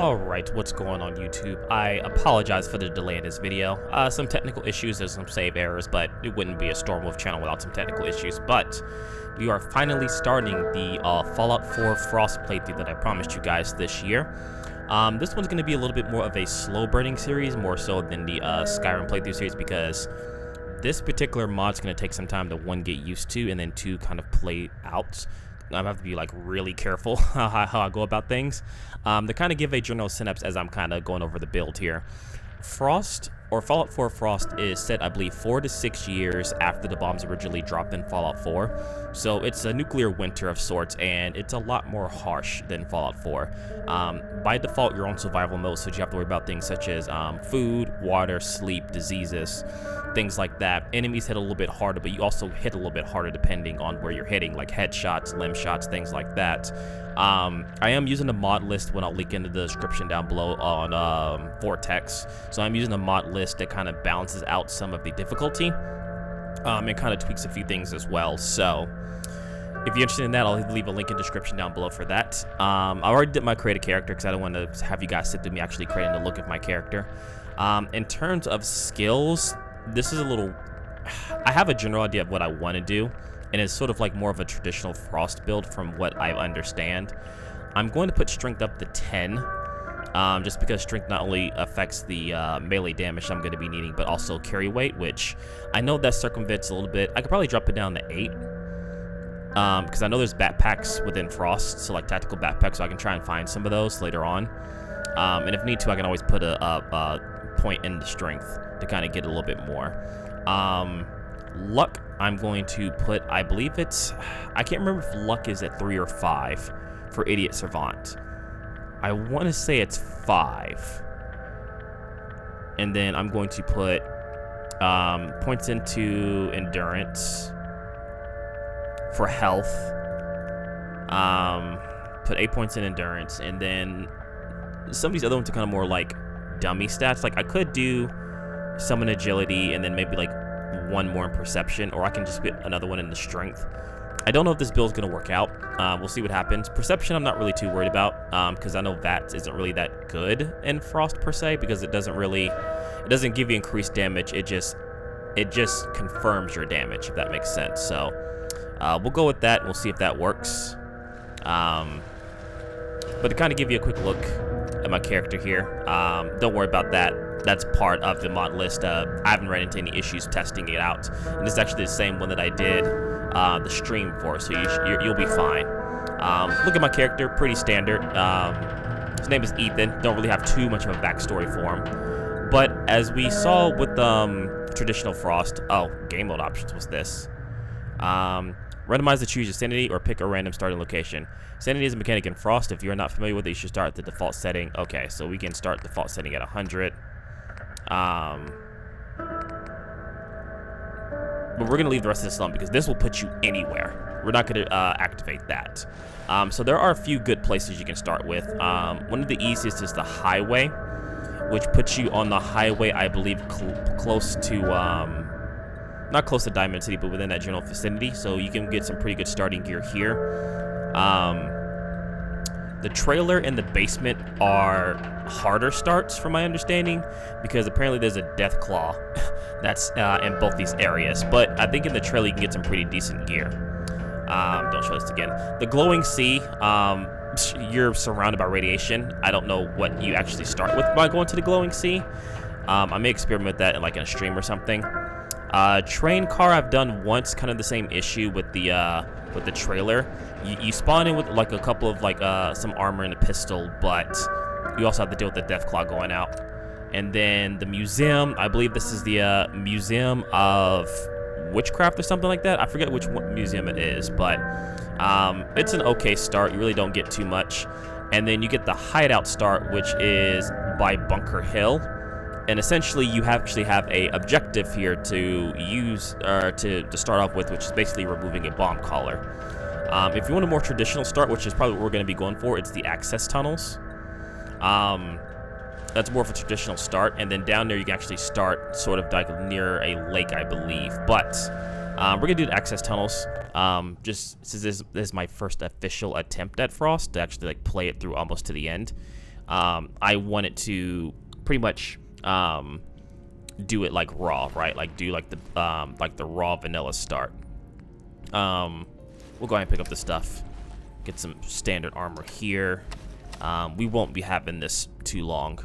Alright, what's going on YouTube? I apologize for the delay in this video. Some technical issues, there's some save errors, but it wouldn't be a Stormwolf channel without some technical issues. But we are finally starting the Fallout 4 Frost playthrough that I promised you guys this year. This one's going to be a little bit more of a slow burning series, more so than the Skyrim playthrough series, because this particular mod's going to take some time to, one, get used to, and then two, kind of play out. I have to be like really careful how I go about things. To kind of give a general synapse as I'm kind of going over the build here. Frost, or Fallout 4 Frost, is set, I believe, 4 to 6 years after the bombs originally dropped in Fallout 4. So it's a nuclear winter of sorts, and it's a lot more harsh than Fallout 4. By default, you're on survival mode, so you have to worry about things such as food, water, sleep, diseases, things like that. Enemies hit a little bit harder, but you also hit a little bit harder depending on where you're hitting, like headshots, limb shots, things like that. I am using a mod list when I'll link in the description down below on Vortex. So I'm using a mod list that kind of balances out some of the difficulty. It kind of tweaks a few things as well. So if you're interested in that, I'll leave a link in the description down below for that. I already did my create a character because I don't want to have you guys sit through me actually creating the look of my character. In terms of skills, this is a little... I have a general idea of what I want to do, and it's sort of like more of a traditional Frost build from what I understand. I'm going to put strength up to 10, just because strength not only affects the melee damage I'm going to be needing, but also carry weight, which I know that circumvents a little bit. I could probably drop it down to 8, because I know there's backpacks within Frost, so like tactical backpacks, so I can try and find some of those later on. And if need to, I can always put a point in the strength to kind of get a little bit more. Luck, I'm going to put, I believe it's, I can't remember if luck is at 3 or 5 for Idiot Savant. I want to say it's 5. And then I'm going to put points into endurance for health. Put 8 points in endurance, and then some of these other ones are kind of more like dummy stats. Like I could do some in agility and then maybe like 1 more in perception, or I can just get another one in the strength. I don't know if this build is going to work out. We'll see what happens. Perception I'm not really too worried about, because I know VATS isn't really that good in Frost per se, because it doesn't give you increased damage. It just confirms your damage, if that makes sense. So we'll go with that and we'll see if that works. But to kind of give you a quick look at my character here, don't worry about that. That's part of the mod list. I haven't run into any issues testing it out, and this is actually the same one that I did the stream for, so you'll be fine. Look at my character, pretty standard. His name is Ethan. Don't really have too much of a backstory for him, but as we saw with traditional Frost, game mode options was this. Randomize to choose your sanity or pick a random starting location. Sanity is a mechanic in Frost. If you're not familiar with it, you should start at the default setting. Okay, so we can start default setting at 100. But we're going to leave the rest of this alone because this will put you anywhere. We're not going to activate that. So there are a few good places you can start with. One of the easiest is the highway, which puts you on the highway, I believe, close to... not close to Diamond City, but within that general vicinity, so you can get some pretty good starting gear here. The trailer and the basement are harder starts, from my understanding, because apparently there's a death claw that's in both these areas. But I think in the trailer you can get some pretty decent gear. Don't show this again. The glowing sea, you're surrounded by radiation. I don't know what you actually start with by going to the glowing sea. I may experiment with that in like in a stream or something. Train car I've done once, kind of the same issue with the trailer. You spawn in with like a couple of like some armor and a pistol, but you also have to deal with the death claw going out. And then the museum, I believe this is the Museum of Witchcraft or something like that. I forget which museum it is, but it's an okay start. You really don't get too much. And then you get the hideout start, which is by Bunker Hill. And essentially, you actually have a objective here to use, to start off with, which is basically removing a bomb collar. If you want a more traditional start, which is probably what we're going to be going for, it's the access tunnels. That's more of a traditional start, and then down there you can actually start sort of like near a lake, I believe. But we're going to do the access tunnels. Just since this is my first official attempt at Frost to actually like play it through almost to the end. I wanted to pretty much do it like raw, right? Like do like the raw vanilla start. We'll go ahead and pick up the stuff. Get some standard armor here. We won't be having this too long.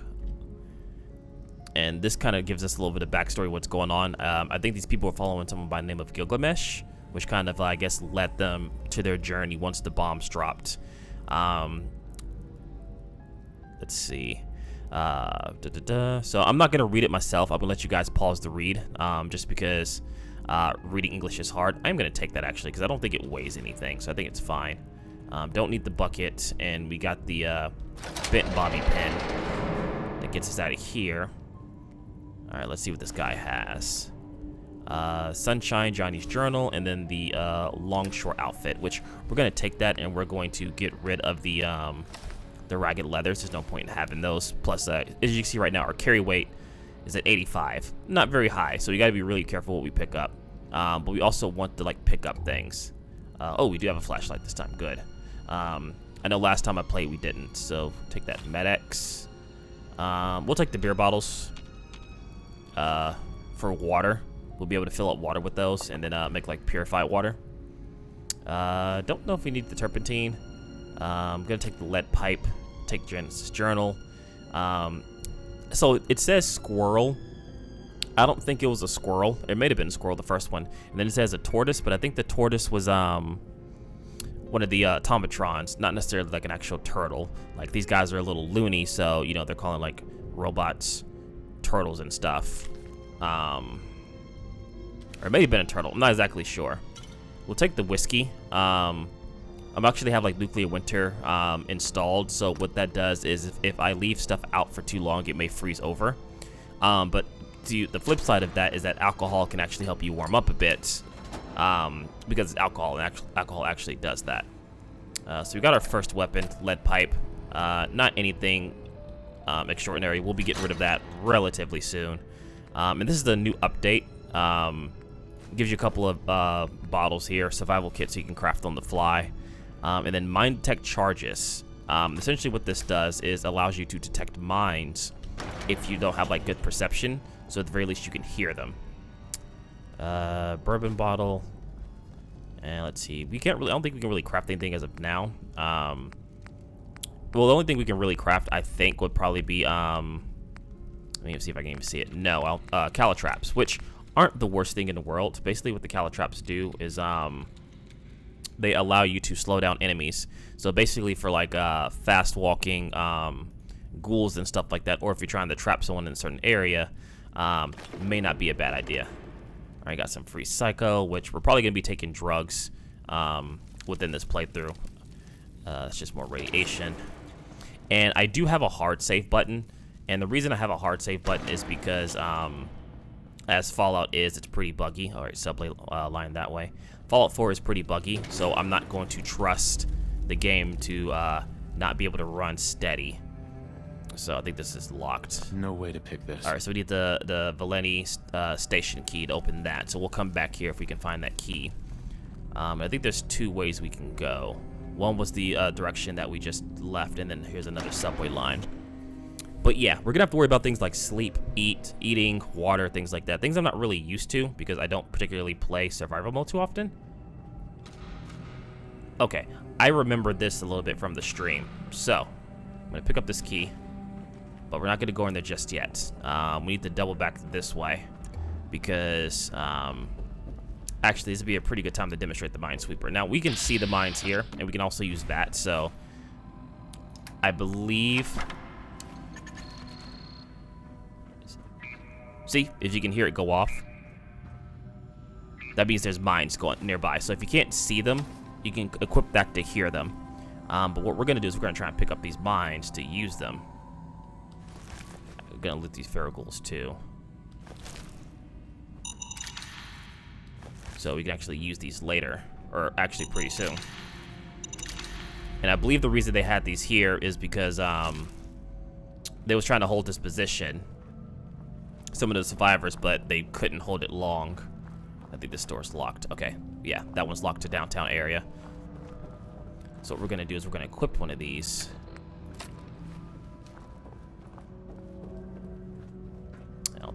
And this kind of gives us a little bit of backstory of what's going on. I think these people are following someone by the name of Gilgamesh, which kind of, I guess, led them to their journey once the bombs dropped. Let's see. So I'm not going to read it myself. I'm going to let you guys pause the read, just because reading English is hard. I'm going to take that, actually, because I don't think it weighs anything, so I think it's fine. Don't need the bucket, and we got the bent bobby pin that gets us out of here. All right, let's see what this guy has. Sunshine, Johnny's journal, and then the longshore outfit, which we're going to take that, and we're going to get rid of the ragged leathers. There's no point in having those. Plus, as you can see right now, our carry weight is at 85. Not very high, so we got to be really careful what we pick up. But we also want to, like, pick up things. Oh, we do have a flashlight this time. Good. I know last time I played we didn't, so take that Med-X. We'll take the beer bottles for water. We'll be able to fill up water with those and then make like purified water. Don't know if we need the turpentine. I'm gonna take the lead pipe, take Genesis journal. So it says squirrel. I don't think it was a squirrel. It may have been a squirrel, the first one. And then it says a tortoise, but I think the tortoise was one of the automatrons, not necessarily like an actual turtle. Like, these guys are a little loony, so, you know, they're calling like robots turtles and stuff. Or it may have been a turtle. I'm not exactly sure. We'll take the whiskey. I'm actually have like nuclear winter installed, so what that does is if I leave stuff out for too long, it may freeze over. But the flip side of that is that alcohol can actually help you warm up a bit, because it's alcohol, and alcohol actually does that. So we got our first weapon, lead pipe. Not anything extraordinary. We'll be getting rid of that relatively soon. And this is the new update. Gives you a couple of bottles here, survival kits so you can craft on the fly. And then mine detect charges. Essentially what this does is allows you to detect mines if you don't have like good perception, so at the very least you can hear them. Bourbon bottle. And let's see, I don't think we can really craft anything as of now. Well, the only thing we can really craft, I think, would probably be let me see if I can even see it. No, calatraps, which aren't the worst thing in the world. Basically what the calatraps do is they allow you to slow down enemies. So basically for like fast walking ghouls and stuff like that, or if you're trying to trap someone in a certain area, may not be a bad idea. I got some free psycho, which we're probably going to be taking drugs within this playthrough. It's just more radiation. And I do have a hard save button. And the reason I have a hard save button is because as Fallout is, it's pretty buggy. All right, subway line that way. Fallout 4 is pretty buggy, so I'm not going to trust the game to not be able to run steady. So I think this is locked. No way to pick this. All right, so we need the Valeni station key to open that. So we'll come back here if we can find that key. I think there's two ways we can go. One was the direction that we just left, and then here's another subway line. But yeah, we're gonna have to worry about things like sleep, eating, water, things like that. Things I'm not really used to because I don't particularly play survival mode too often. Okay, I remember this a little bit from the stream. So, I'm gonna pick up this key, but we're not gonna go in there just yet. We need to double back this way because actually this would be a pretty good time to demonstrate the minesweeper. Now, we can see the mines here, and we can also use that, so I believe... See, if you can hear it go off, that means there's mines going nearby. So if you can't see them, you can equip that to hear them. But what we're going to do is we're going to try and pick up these mines to use them. We're going to loot these Ghouls too. So we can actually use these later, or actually pretty soon. And I believe the reason they had these here is because they was trying to hold this position, some of the survivors, but they couldn't hold it long. I think this door's locked. Okay, yeah, that one's locked to downtown area. So what we're gonna do is we're gonna equip one of these.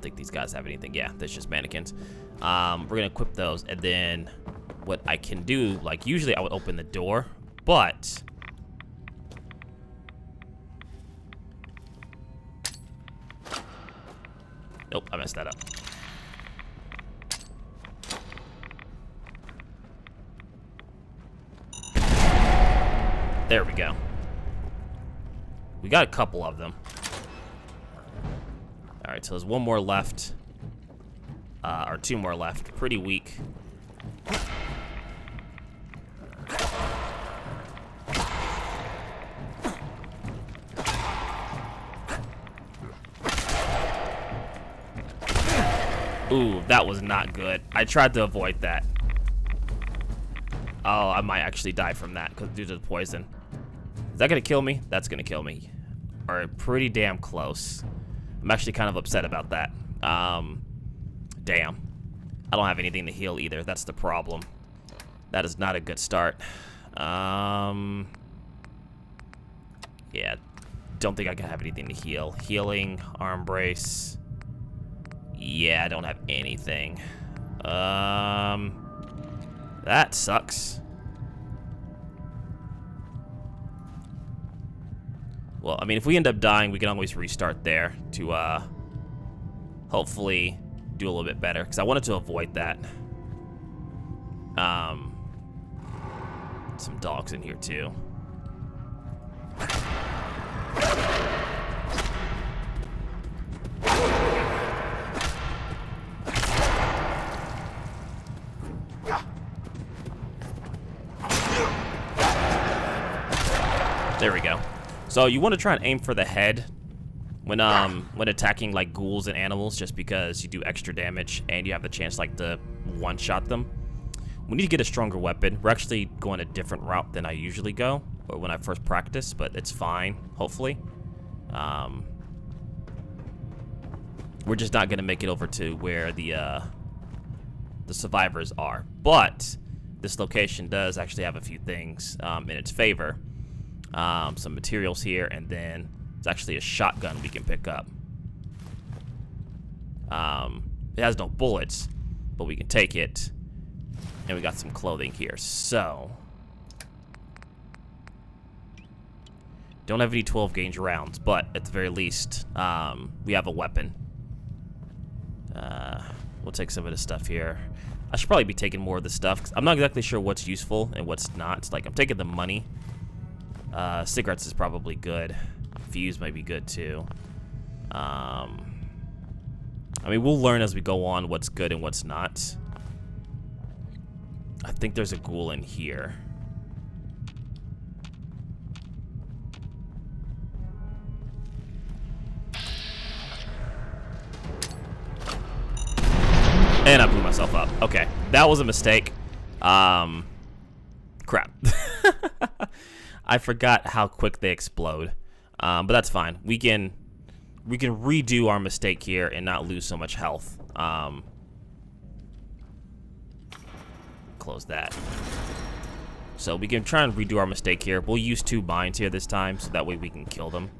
don't think these guys have anything. Yeah, there's just mannequins. We're gonna equip those, and then what I can do, like usually I would open the door, but nope, I messed that up. There we go. We got a couple of them. Alright, so there's one more left. Or two more left. Pretty weak. Ooh, that was not good. I tried to avoid that. Oh, I might actually die from that due to the poison. Is that gonna kill me? That's gonna kill me. Or pretty damn close. I'm actually kind of upset about that. Damn. I don't have anything to heal either. That's the problem. That is not a good start. Yeah. Don't think I can have anything to heal. Healing, arm brace. Yeah, I don't have anything. That sucks. Well, I mean, if we end up dying, we can always restart there to, hopefully do a little bit better, because I wanted to avoid that. Some dogs in here, too. There we go. So you want to try and aim for the head when attacking like ghouls and animals, just because you do extra damage and you have the chance like to one-shot them. We need to get a stronger weapon. We're actually going a different route than I usually go, or when I first practice, but it's fine, hopefully. We're just not gonna make it over to where the survivors are. But this location does actually have a few things in its favor. Some materials here, and then it's actually a shotgun we can pick up. It has no bullets, but we can take it. And we got some clothing here, so don't have any 12 gauge rounds, but at the very least, we have a weapon. We'll take some of this stuff here. I should probably be taking more of the stuff, 'cause I'm not exactly sure what's useful and what's not. Like, I'm taking the money. Cigarettes is probably good. Fuse might be good too. I mean, we'll learn as we go on what's good and what's not. I think there's a ghoul in here. And I blew myself up. Okay, that was a mistake. Crap. I forgot how quick they explode. But that's fine. We can redo our mistake here and not lose so much health. Close that. So we can try and redo our mistake here. We'll use 2 binds here this time, so that way we can kill them.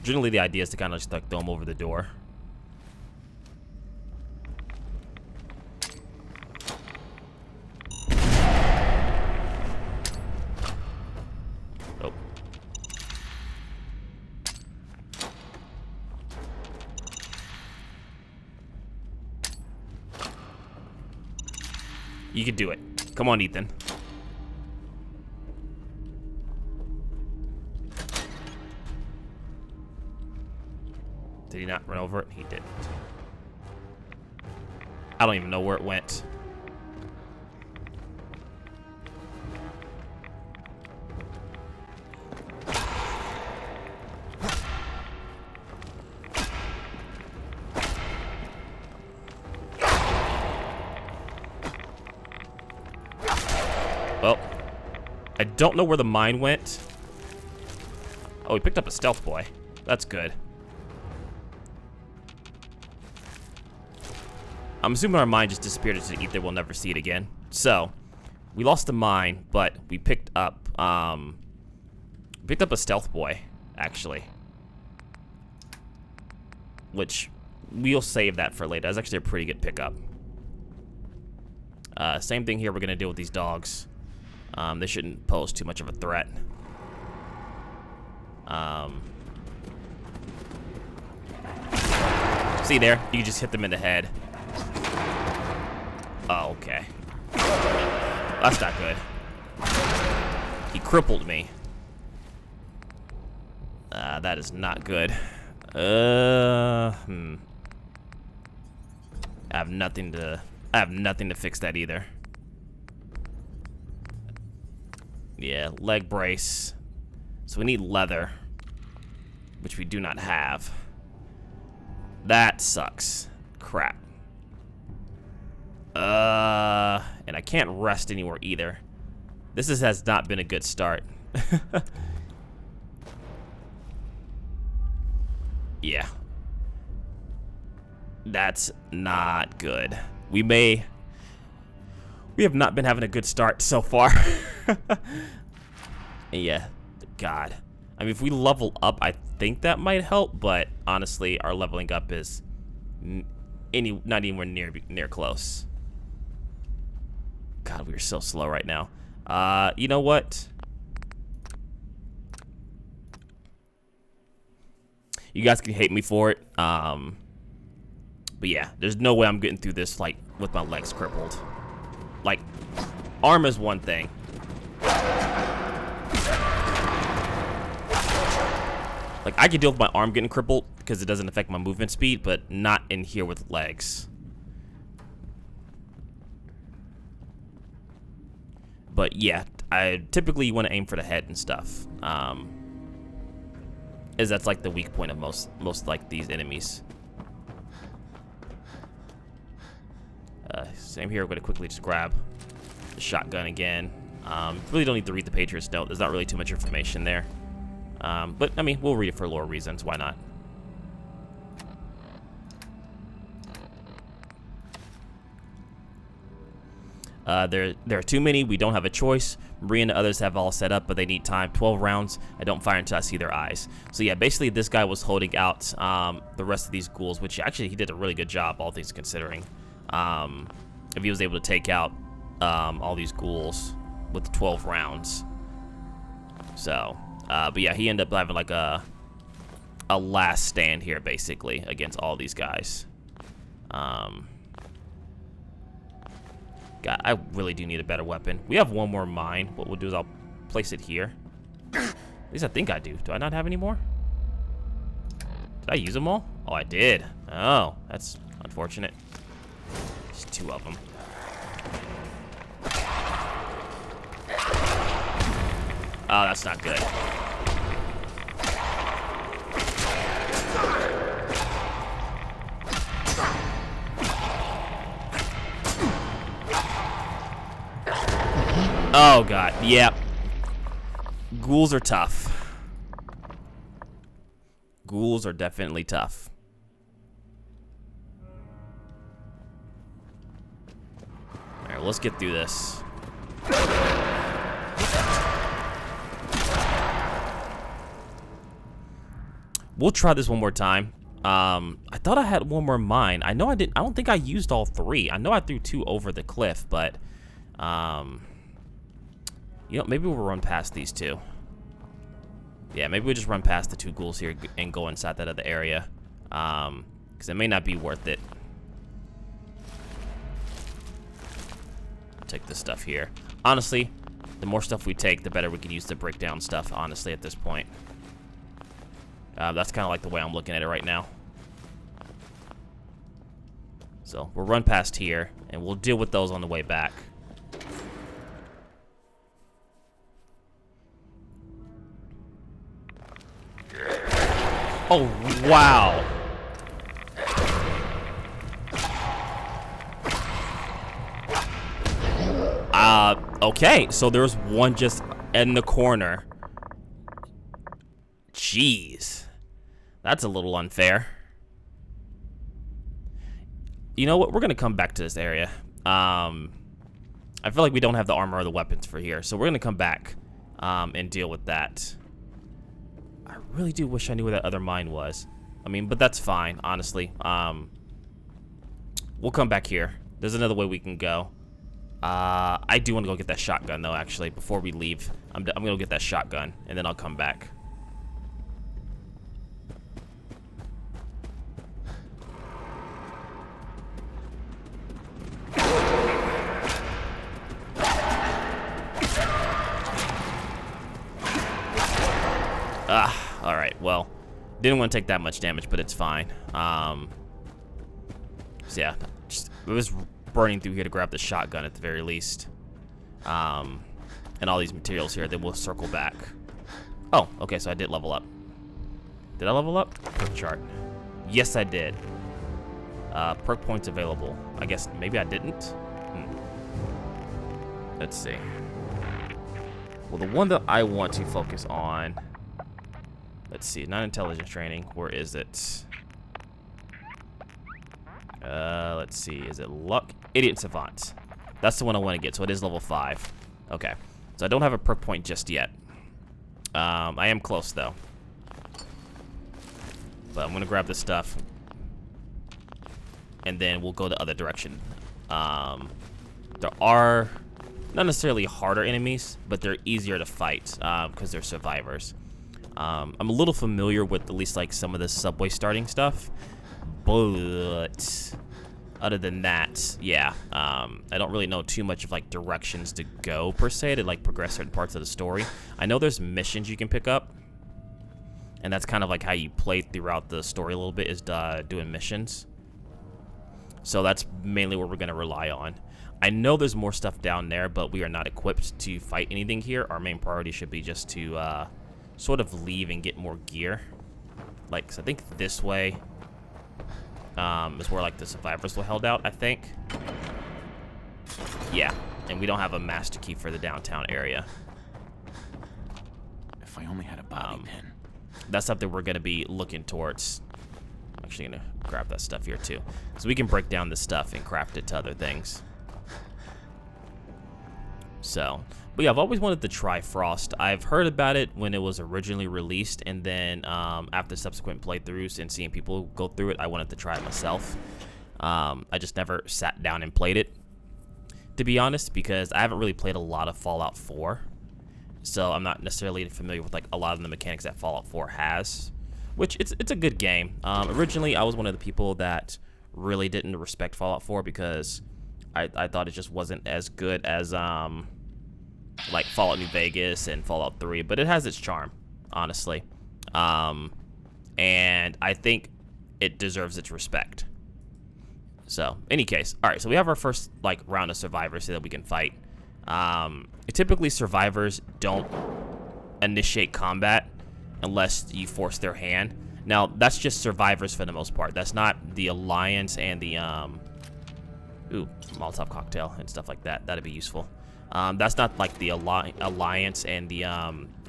Generally, the idea is to kind of just like throw them over the door. Oh. You can do it. Come on, Ethan. Did he not run over it? He didn't. I don't even know where it went. Well, I don't know where the mine went. Oh, we picked up a stealth boy. That's good. I'm assuming our mine just disappeared into the ether. We'll never see it again. So, we lost the mine, but we picked up a stealth boy, actually. Which we'll save that for later. That's actually a pretty good pickup. Same thing here. We're gonna deal with these dogs. They shouldn't pose too much of a threat. See there? You just hit them in the head. Oh, okay. That's not good. He crippled me. That is not good. I have nothing to fix that either. Yeah, leg brace. So we need leather, which we do not have. That sucks. Crap. And I can't rest anywhere either. This has not been a good start. Yeah. That's not good. We have not been having a good start so far. Yeah. God. I mean, if we level up, I think that might help, but honestly, our leveling up is not anywhere near close. God, we are so slow right now. You know what? You guys can hate me for it. But yeah, there's no way I'm getting through this like with my legs crippled. Like, arm is one thing. Like, I can deal with my arm getting crippled because it doesn't affect my movement speed, but not in here with legs. But yeah, I typically want to aim for the head and stuff. As that's like the weak point of most like these enemies. Same here. We're going to quickly just grab the shotgun again. Really don't need to read the Patriot's note. There's not really too much information there. But I mean, we'll read it for lore reasons. Why not? There are too many. We don't have a choice. Maria and the others have all set up, but they need time. 12 rounds. I don't fire until I see their eyes. So yeah, basically this guy was holding out the rest of these ghouls, which actually he did a really good job, all things considering. If he was able to take out all these ghouls with 12 rounds. So, but yeah, he ended up having like a last stand here, basically, against all these guys. God, I really do need a better weapon. We have one more mine. What we'll do is I'll place it here. At least I think I do. Do I not have any more? Did I use them all? Oh, I did. Oh, that's unfortunate. There's 2 of them. Oh, that's not good. Oh, God. Yep. Ghouls are tough. Ghouls are definitely tough. Alright, let's get through this. We'll try this one more time. I thought I had one more mine. I know I didn't. I don't think I used all 3. I know I threw 2 over the cliff, but you know, maybe we'll run past these 2. Yeah, maybe we'll just run past the 2 ghouls here and go inside that other area. Because it may not be worth it. I'll take this stuff here. Honestly, the more stuff we take, the better we can use to break down stuff, honestly, at this point. That's kind of like the way I'm looking at it right now. So, we'll run past here, and we'll deal with those on the way back. Oh, wow. Okay, so there's one just in the corner. Jeez. That's a little unfair. You know what? We're going to come back to this area. I feel like we don't have the armor or the weapons for here, so we're going to come back and deal with that. I really do wish I knew where that other mine was. I mean, but that's fine, honestly. We'll come back here. There's another way we can go. I do want to go get that shotgun, though, actually, before we leave. I'm going to go get that shotgun, and then I'll come back. Alright, well, didn't want to take that much damage, but it's fine. So yeah, it was burning through here to grab the shotgun at the very least. And all these materials here, then we'll circle back. Oh, okay, so I did level up. Did I level up? Perk chart. Yes, I did. Perk points available. I guess maybe I didn't. Let's see. Well, the one that I want to focus on... Let's see, non-intelligence training. Where is it? Let's see. Is it luck? Idiot savant. That's the one I want to get. So it is level 5. Okay. So I don't have a perk point just yet. I am close though. But I'm gonna grab this stuff, and then we'll go the other direction. There are not necessarily harder enemies, but they're easier to fight because they're survivors. I'm a little familiar with at least like some of the subway starting stuff, but other than that, yeah, I don't really know too much of like directions to go per se to like progress certain parts of the story. I know there's missions you can pick up, and that's kind of like how you play throughout the story a little bit, is doing missions. So that's mainly what we're going to rely on. I know there's more stuff down there, but we are not equipped to fight anything here. Our main priority should be just to sort of leave and get more gear. Like, 'cause I think this way is where like the survivors were held out, I think. Yeah, and we don't have a master key for the downtown area. If I only had a bobby pin. That's something we're going to be looking towards. I'm actually going to grab that stuff here too, so we can break down this stuff and craft it to other things. So, but yeah, I've always wanted to try Frost. I've heard about it when it was originally released, and then after subsequent playthroughs and seeing people go through it, I wanted to try it myself. I just never sat down and played it, to be honest, because I haven't really played a lot of Fallout 4. So I'm not necessarily familiar with like a lot of the mechanics that Fallout 4 has, which it's a good game. Originally, I was one of the people that really didn't respect Fallout 4 because I thought it just wasn't as good as like Fallout New Vegas and Fallout 3, but it has its charm, honestly. And I think it deserves its respect. So, any case, all right, so we have our first like round of survivors that we can fight. Typically, survivors don't initiate combat unless you force their hand. Now, that's just survivors for the most part. That's not the Alliance and the Molotov cocktail and stuff like that. That'd be useful. That's not like the Alliance and the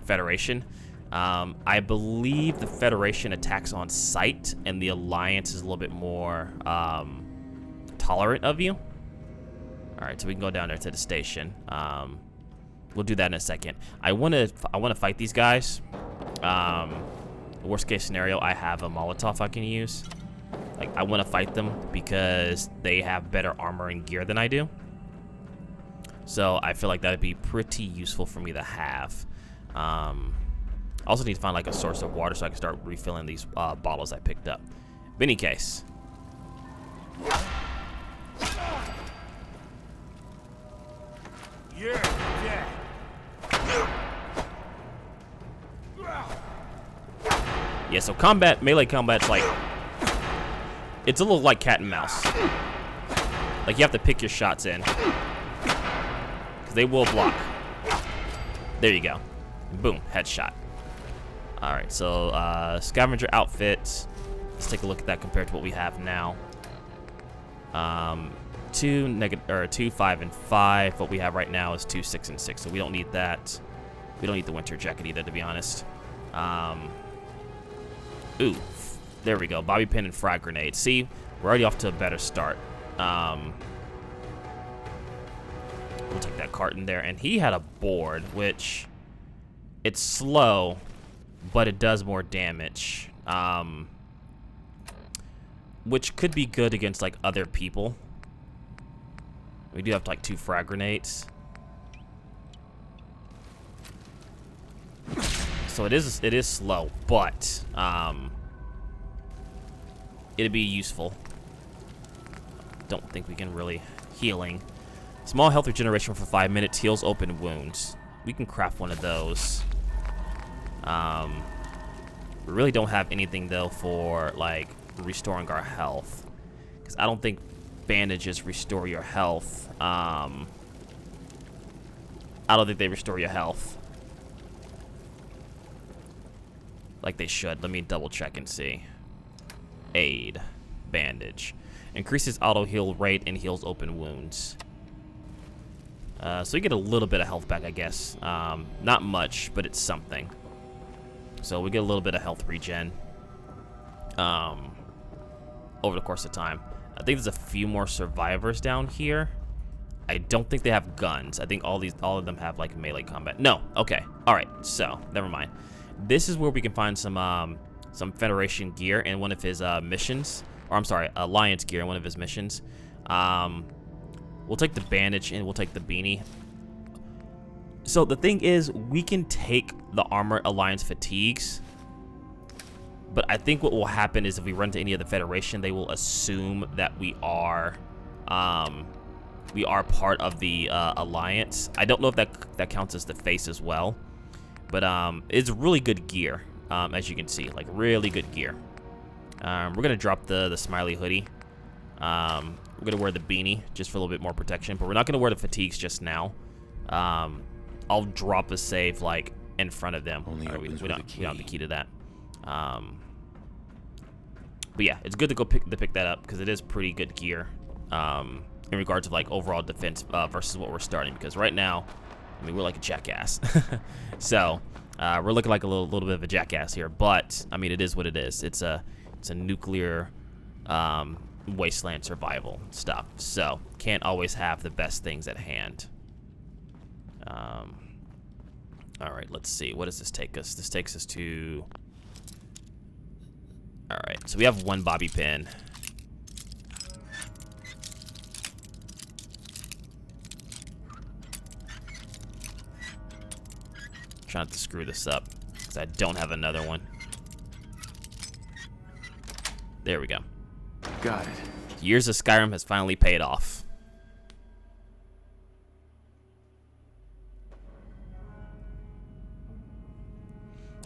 Federation. I believe the Federation attacks on sight, and the Alliance is a little bit more tolerant of you. All right, so we can go down there to the station. We'll do that in a second. I want to fight these guys. The worst case scenario, I have a Molotov I can use. Like, I want to fight them because they have better armor and gear than I do. So I feel like that'd be pretty useful for me to have. I also need to find like a source of water so I can start refilling these bottles I picked up. But in any case. Yeah, so melee combat's like, it's a little like cat and mouse. Like, you have to pick your shots in, because they will block. There you go. Boom, headshot. Alright, so scavenger outfit. Let's take a look at that compared to what we have now. 2, 5, and 5. What we have right now is 2, 6, and 6. So we don't need that. We don't need the winter jacket either, to be honest. Ooh, there we go. Bobby pin and frag grenade. See, we're already off to a better start. We'll take that carton there. And he had a board, which it's slow, but it does more damage. which could be good against like other people. We do have like 2 frag grenades. So it is slow, but it'd be useful. Don't think we can really healing. Small health regeneration for 5 minutes, heals open wounds. We can craft one of those. We really don't have anything though for like restoring our health, because I don't think bandages restore your health. I don't think they restore your health like they should. Let me double check and see. Aid. Bandage. Increases auto heal rate and heals open wounds. So you get a little bit of health back, I guess. Not much, but it's something. So we get a little bit of health regen over the course of time. I think there's a few more survivors down here. I don't think they have guns. I think all of them have like melee combat. No. Okay. All right. So never mind. This is where we can find some Federation gear in one of his missions, or I'm sorry, Alliance gear in one of his missions. We'll take the bandage and we'll take the beanie. So the thing is, we can take the Armored Alliance fatigues, but I think what will happen is if we run to any of the Federation, they will assume that we are part of the Alliance. I don't know if that counts as the face as well, but it's really good gear, as you can see, like really good gear. We're gonna drop the smiley hoodie. We're gonna wear the beanie just for a little bit more protection, but we're not gonna wear the fatigues just now. I'll drop a save like in front of them. We don't have the key to that. But yeah, it's good to go pick that up because it is pretty good gear in regards to like overall defense versus what we're starting. Because right now, I mean, we're like a jackass. So we're looking like a little bit of a jackass here. But I mean, it is what it is. It's a nuclear wasteland survival stuff. So can't always have the best things at hand. All right, let's see. What does this take us? This takes us to... All right, so we have 1 bobby pin. Trying not to screw this up because I don't have another one. There we go. Got it. Years of Skyrim has finally paid off.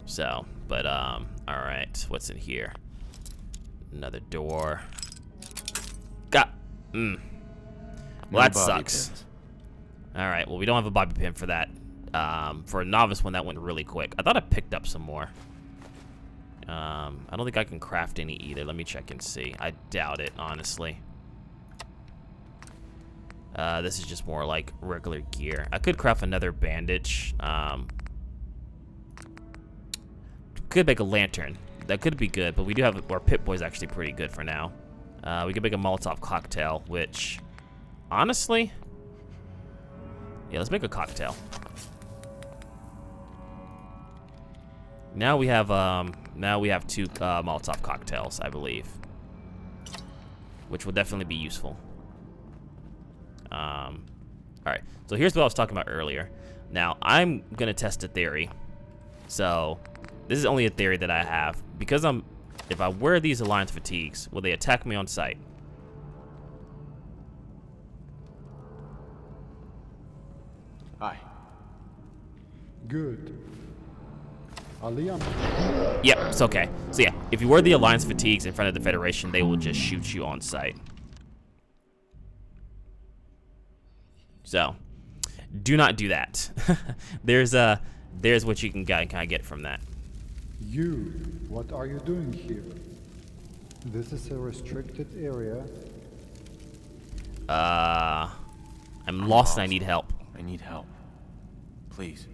So, but all right, what's in here? Another door. Well, that sucks. Pins. All right, well, we don't have a bobby pin for that. For a novice one, that went really quick. I thought I picked up some more. I don't think I can craft any either. Let me check and see. I doubt it, honestly. This is just more like regular gear. I could craft another bandage. Could make a lantern. That could be good, but we do have our Pip-Boy's actually pretty good for now. We could make a Molotov cocktail, which, honestly, yeah, let's make a cocktail. Now we have 2 Molotov cocktails, I believe, which will definitely be useful. All right, so here's what I was talking about earlier. Now I'm gonna test a theory. So this is only a theory that I have because if I wear these Alliance fatigues, will they attack me on sight? Hi. Good. Alliance. Yep, it's okay. So yeah, if you wear the Alliance fatigues in front of the Federation, they will just shoot you on sight. So, do not do that. There's what you can kind of get from that. You, what are you doing here? This is a restricted area. I'm lost and I need help. I need help. Please.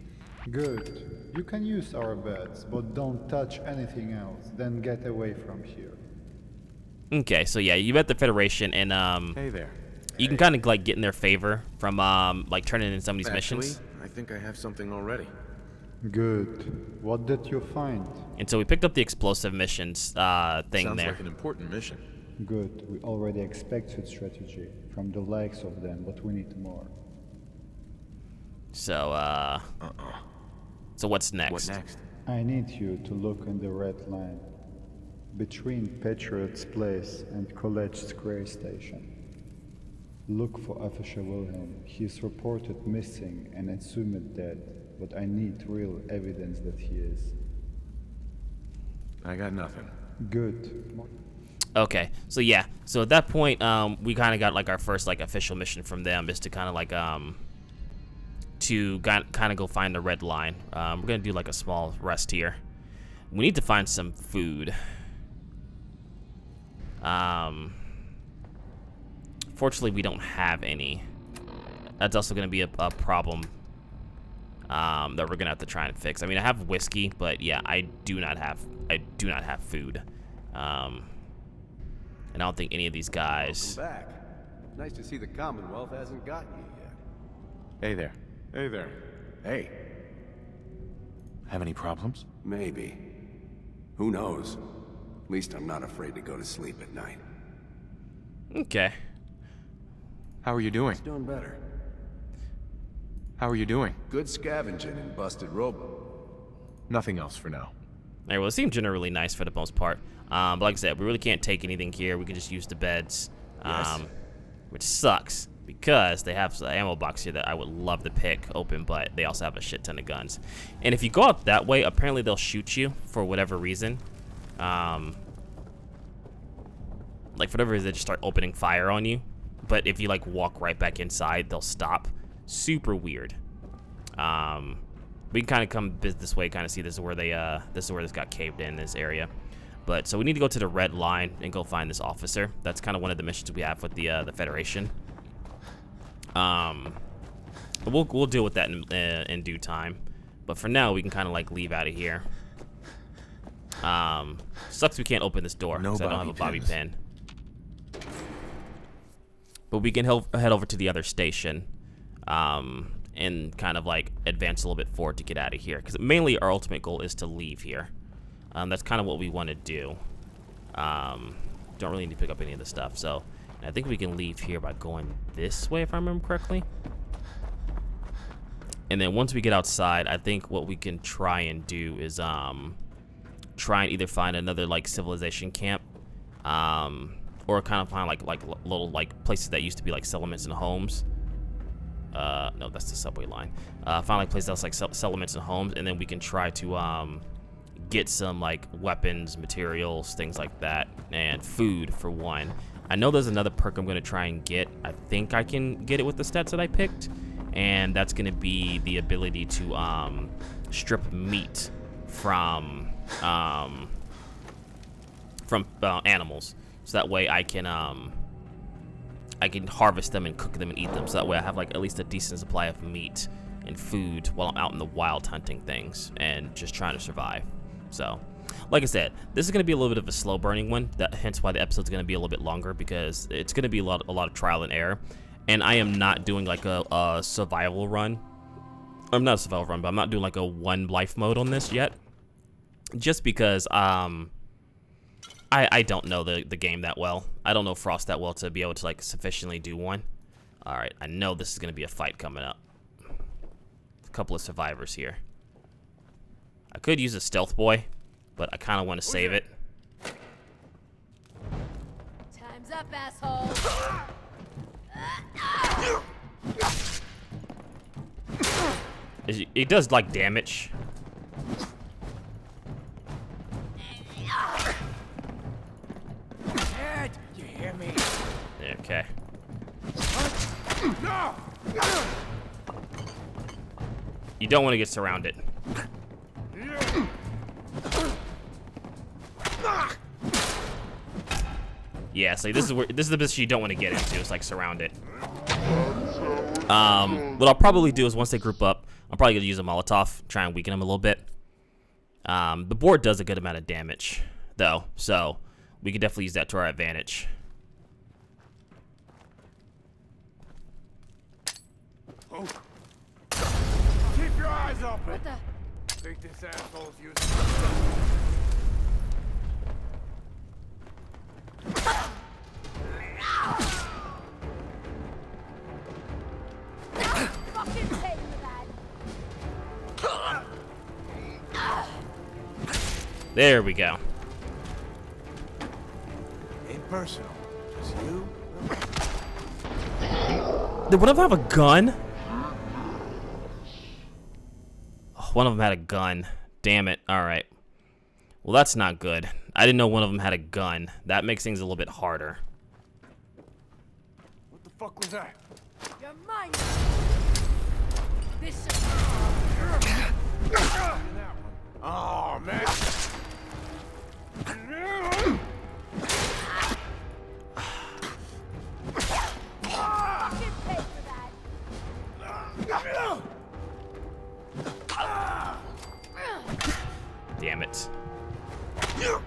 Good. You can use our beds, but don't touch anything else. Then get away from here. Okay, so yeah, you met the Federation, and Hey there. you can kind of like get in their favor from like turning in some of these missions. I think I have something already. Good. What did you find? And so we picked up the explosive missions thing Sounds there. like an important mission. Good. We already expected strategy from the likes of them, but we need more. So, so what's next? What next? I need you to look in the red line between Patriot's Place and College Square Station. Look for Officer Wilhelm. He is reported missing and assumed dead, but I need real evidence that he is. I got nothing. Good. Okay, so yeah, so at that point, we kind of got like our first like official mission from them is to kind of like kind of go find the red line. We're gonna do like a small rest here. We need to find some food. Fortunately, we don't have any. That's also gonna be a problem that we're gonna have to try and fix. I mean, I have whiskey, but yeah, I do not have food. And I don't think any of these guys. Welcome back. Nice to see the Commonwealth hasn't gotten you yet. Hey there. Hey there. Hey. Have any problems? Maybe. Who knows? At least I'm not afraid to go to sleep at night. Okay. How are you doing? It's doing better. How are you doing? Good scavenging and busted robo. Nothing else for now. Alright, well, it seemed generally nice for the most part. But like I said, we really can't take anything here. We can just use the beds, Yes. which sucks because they have the ammo box here that I would love to pick open, but they also have a shit ton of guns. And if you go out that way, apparently they'll shoot you for whatever reason. Like for whatever reason, they just start opening fire on you. But if you like walk right back inside, they'll stop. Super weird. We can kind of come this way, kind of see this is where this got caved in this area. But so we need to go to the red line and go find this officer. That's kind of one of the missions we have with the Federation. But we'll deal with that in due time. But for now, we can kind of like leave out of here. Sucks we can't open this door because I don't have a bobby pin. But we can head over to the other station. And kind of like advance a little bit forward to get out of here, because mainly our ultimate goal is to leave here. That's kind of what we want to do. Don't really need to pick up any of the stuff, so I think we can leave here by going this way if I remember correctly. And then once we get outside, I think what we can try and do is try and either find another like civilization camp, or kind of find like little like places that used to be like settlements and homes. No, that's the subway line. Find like places that's like settlements and homes, and then we can try to get some like weapons, materials, things like that, and food for one. I know there's another perk I'm gonna try and get. I think I can get it with the stats that I picked, and that's gonna be the ability to strip meat from animals, so that way I can harvest them and cook them and eat them, so that way I have like at least a decent supply of meat and food while I'm out in the wild hunting things and just trying to survive. So, like I said, this is going to be a little bit of a slow burning one, hence why the episode's going to be a little bit longer, because it's going to be a lot of trial and error, and I am not doing like a survival run. I'm not a survival run, but I'm not doing like a one life mode on this yet, just because I don't know the game that well. I don't know Frost that well to be able to like sufficiently do one. All right, I know this is gonna be a fight coming up. A couple of survivors here. I could use a stealth boy, but I kind of want to save it. Time's up, asshole. It does like damage. Dad, you hear me? Okay. You don't want to get surrounded. Yeah, so this is the position you don't want to get into. It's like surrounded. What I'll probably do is once they group up, I'm probably gonna use a Molotov, try and weaken them a little bit. The board does a good amount of damage, though, so we can definitely use that to our advantage. Oh. Keep your eyes open. What the? Think this asshole's using There we go. Ain't personal. Just you. Did one of them have a gun? Oh, one of them had a gun. Damn it. Alright. Well, that's not good. I didn't know one of them had a gun. That makes things a little bit harder. What the fuck was that? You're mine. This Oh, man. fucking pay for that. Damn it. Ain't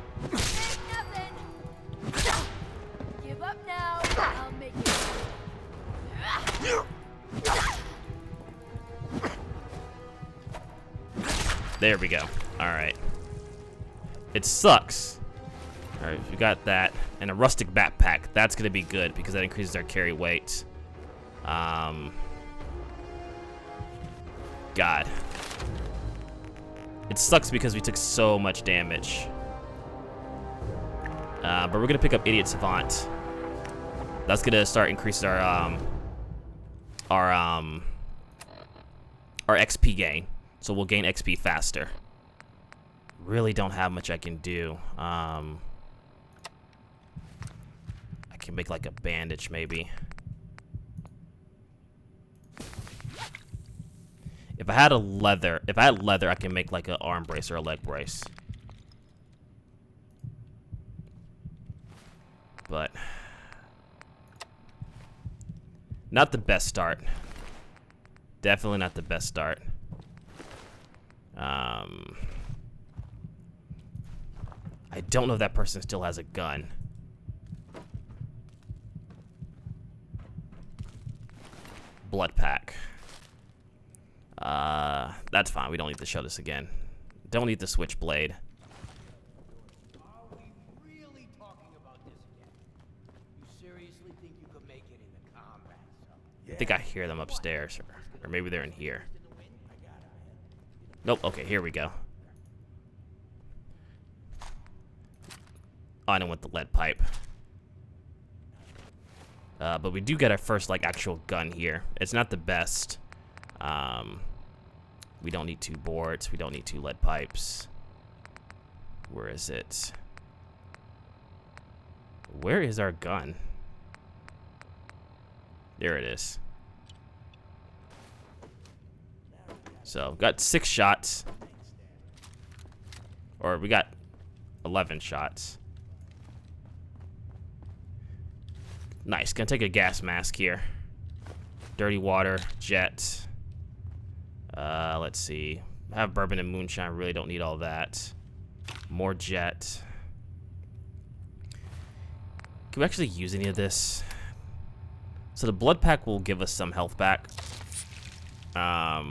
nothing. Give up now. I'll make it. There we go. Alright. It sucks. Alright, we got that. And a rustic backpack. That's going to be good because that increases our carry weight. God. It sucks because we took so much damage. But we're going to pick up Idiot Savant. That's going to start increasing our XP gain. So we'll gain XP faster. Really don't have much I can do. I can make like a bandage maybe. If I had leather, I can make like an arm brace or a leg brace. But not the best start. Definitely not the best start. I don't know if that person still has a gun. Blood pack. That's fine. We don't need to show this again. Don't need the switchblade. Are we really talking about this again? You seriously think you could make it into combat zone? I think I hear them upstairs, or maybe they're in here. Nope. Okay, here we go. Oh, I don't want the lead pipe. But we do get our first like actual gun here. It's not the best. We don't need 2 boards. We don't need 2 lead pipes. Where is it? Where is our gun? There it is. So, got 6 shots. Or we got 11 shots. Nice. Gonna take a gas mask here. Dirty water, jet. Let's see. I have bourbon and moonshine. Really don't need all that. More jet. Can we actually use any of this? So the blood pack will give us some health back. I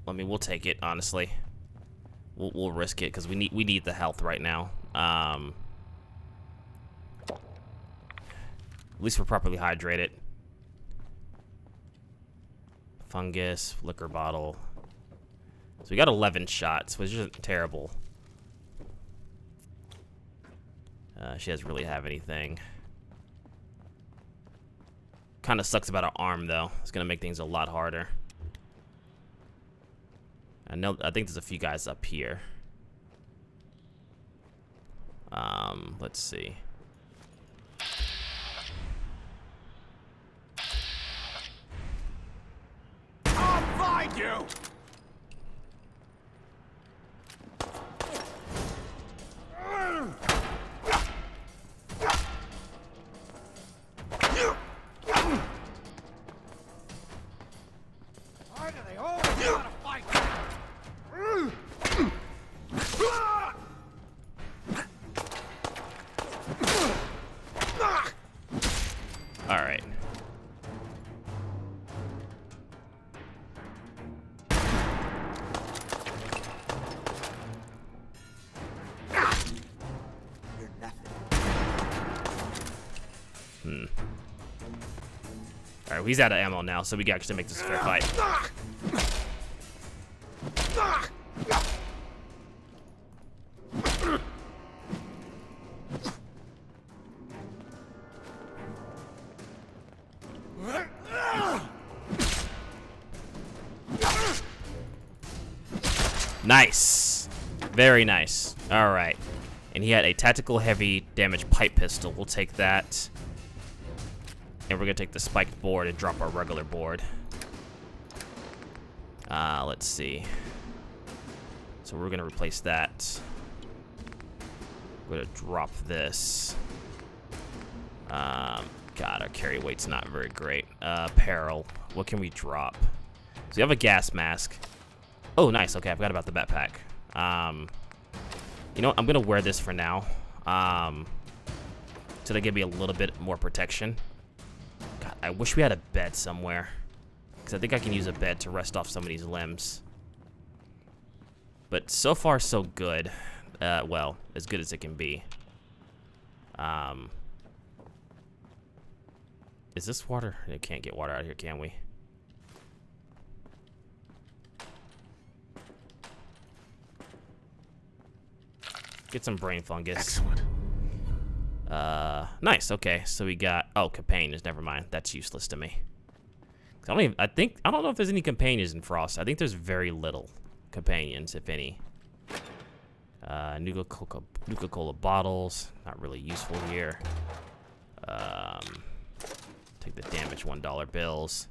mean, we'll take it, honestly. We'll risk it because we need the health right now. At least we're properly hydrated. Fungus, liquor bottle. So we got 11 shots, which isn't terrible. She doesn't really have anything. Kind of sucks about her arm, though. It's gonna make things a lot harder. I think there's a few guys up here. Let's see. I'll find you! Why do they always want to fight? All right. You're nothing. All right, he's out of ammo now, so we can actually make this a fair fight. Nice. Very nice. All right. And he had a tactical heavy damage pipe pistol. We'll take that. And we're going to take the spiked board and drop our regular board. Let's see. So we're going to replace that. We're going to drop this. God, our carry weight's not very great. Apparel. What can we drop? So we have a gas mask. Oh, nice. Okay, I forgot about the backpack. You know what? I'm going to wear this for now. So they give me a little bit more protection. God, I wish we had a bed somewhere. Because I think I can use a bed to rest off some of these limbs. But so far, so good. Well, as good as it can be. Is this water? It can't get water out of here, can we? Get some brain fungus. Excellent. Nice. Okay, so we got. Oh, companions. Never mind. That's useless to me. I don't know if there's any companions in Frost. I think there's very little companions, if any. Nuka-Cola bottles. Not really useful here. Take the damaged $1 bills.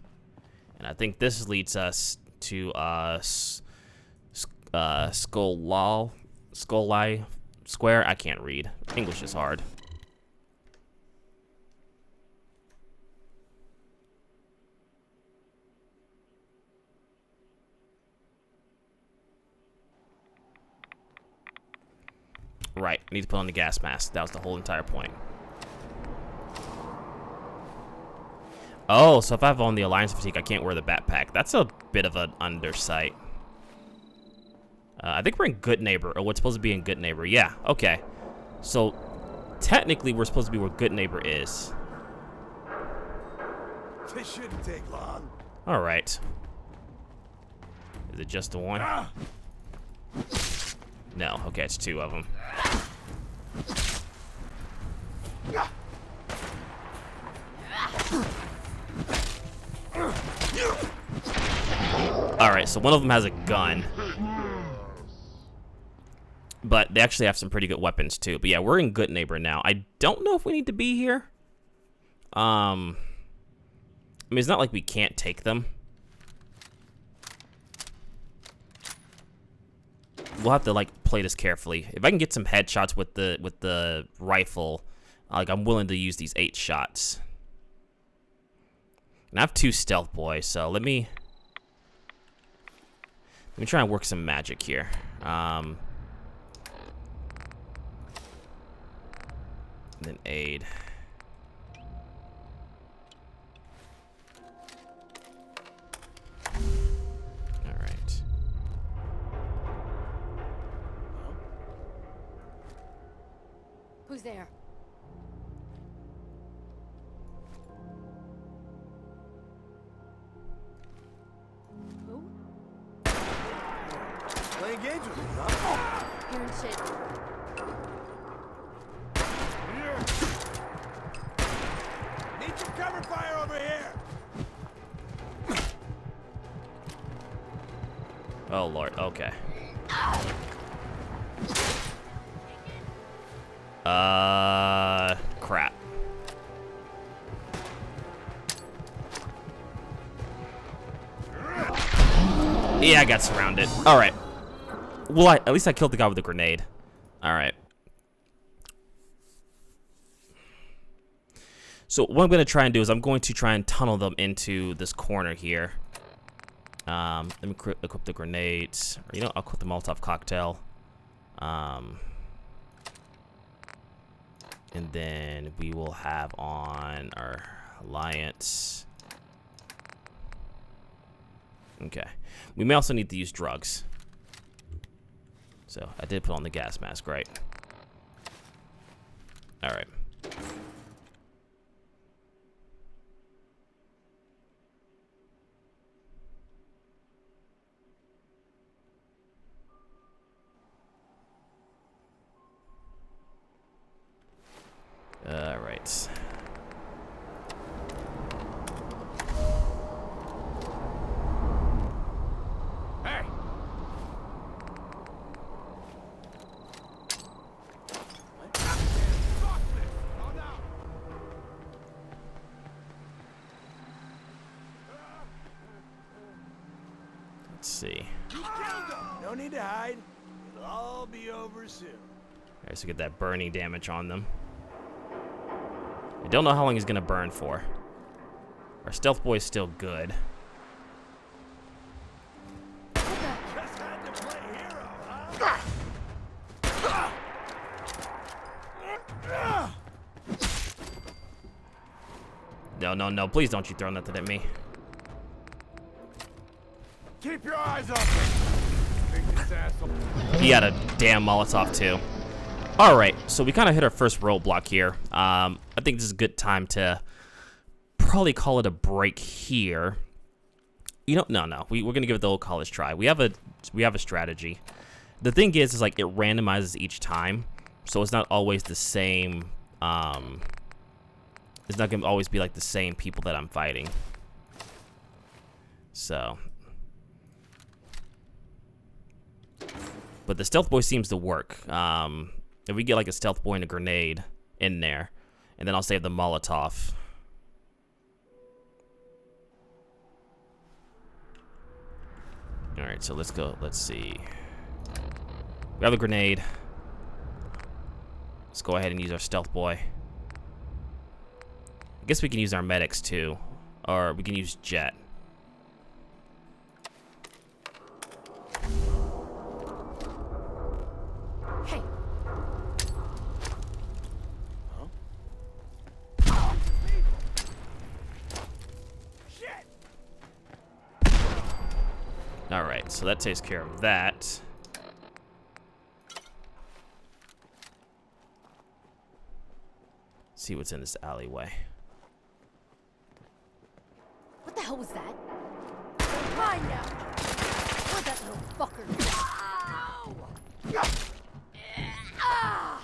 And I think this leads us to Skull Square. I can't read. English is hard. Right, I need to put on the gas mask. That was the whole entire point. Oh, so if I have on the Alliance fatigue, I can't wear the backpack. That's a bit of an undersight. I think we're in Good Neighbor, or what's supposed to be in Good Neighbor. Yeah, okay. So, technically, we're supposed to be where Good Neighbor is. This shouldn't take long. All right. Is it just the one? No, okay, it's two of them. Alright, so one of them has a gun. But they actually have some pretty good weapons too. But yeah, we're in Good Neighbor now. I don't know if we need to be here. I mean, it's not like we can't take them. We'll have to like play this carefully. If I can get some headshots with the rifle, like I'm willing to use these 8 shots. And I have 2 stealth boys, so let me try and work some magic here. Then aid. All right. Who's there? Who? Playing games with me, huh? Hearing shit. Need some cover fire over here. Oh Lord. Okay. Crap. Yeah, I got surrounded. All right. Well, at least I killed the guy with the grenade. All right. So what I'm going to try and do is I'm going to try and tunnel them into this corner here. Let me equip the grenades. Or, you know, I'll equip the Molotov cocktail. And then we will have on our Alliance. Okay. We may also need to use drugs. So I did put on the gas mask, right? All right. All right. Hey! see. No need to hide. It'll all be over soon. Alright, so get that burning damage on them. I don't know how long he's gonna burn for. Our stealth boy is still good. Just had to play hero, huh? No, no, no. Please don't you throw nothing at me. Keep your eyes open. Think this asshole. He had a damn Molotov too. Alright, so we kind of hit our first roadblock here. I think this is a good time to probably call it a break here. You know, no. We're gonna give it the old college try. We have a strategy. The thing is like it randomizes each time, so it's not always the same. It's not gonna always be like the same people that I'm fighting. So, but the stealth boy seems to work. If we get like a stealth boy and a grenade in there, and then I'll save the Molotov. All right, so let's go. Let's see. We have a grenade. Let's go ahead and use our stealth boy. I guess we can use our medics too, or we can use Jet. Hey. All right, so that takes care of that. See what's in this alleyway. What the hell was that? Mine now. Where'd that little fucker go? Ow! Ah!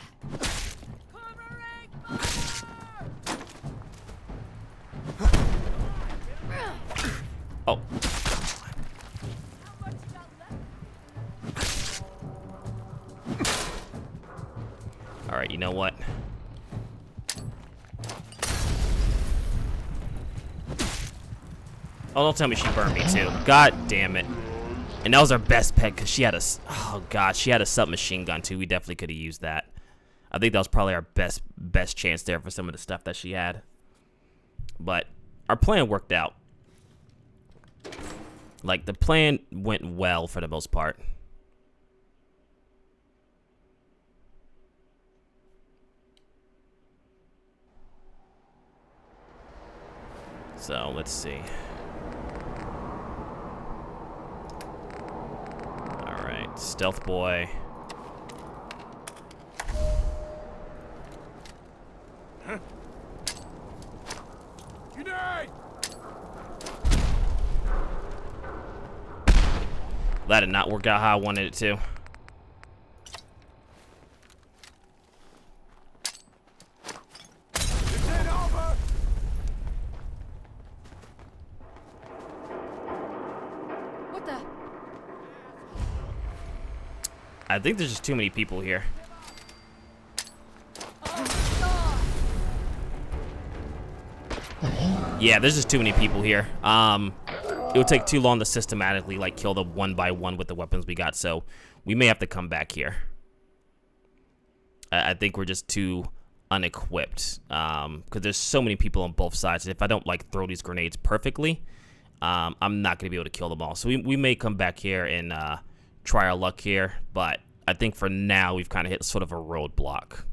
Covering fire! Oh. All right, you know what? Oh, don't tell me she burned me too. God damn it. And that was our best pet because she had a, oh god, she had a submachine gun too. We definitely could have used that. I think that was probably our best chance there for some of the stuff that she had. But our plan worked out. Like, the plan went well for the most part. So, let's see. Alright, stealth boy. Grenade! That did not work out how I wanted it to. It's it over! What the? I think there's just too many people here. Yeah, there's just too many people here. It would take too long to systematically like kill them one by one with the weapons we got, so we may have to come back here. I think we're just too unequipped because there's so many people on both sides. If I don't like throw these grenades perfectly, I'm not gonna be able to kill them all. So we may come back here and try our luck here, but I think for now we've kind of hit sort of a roadblock.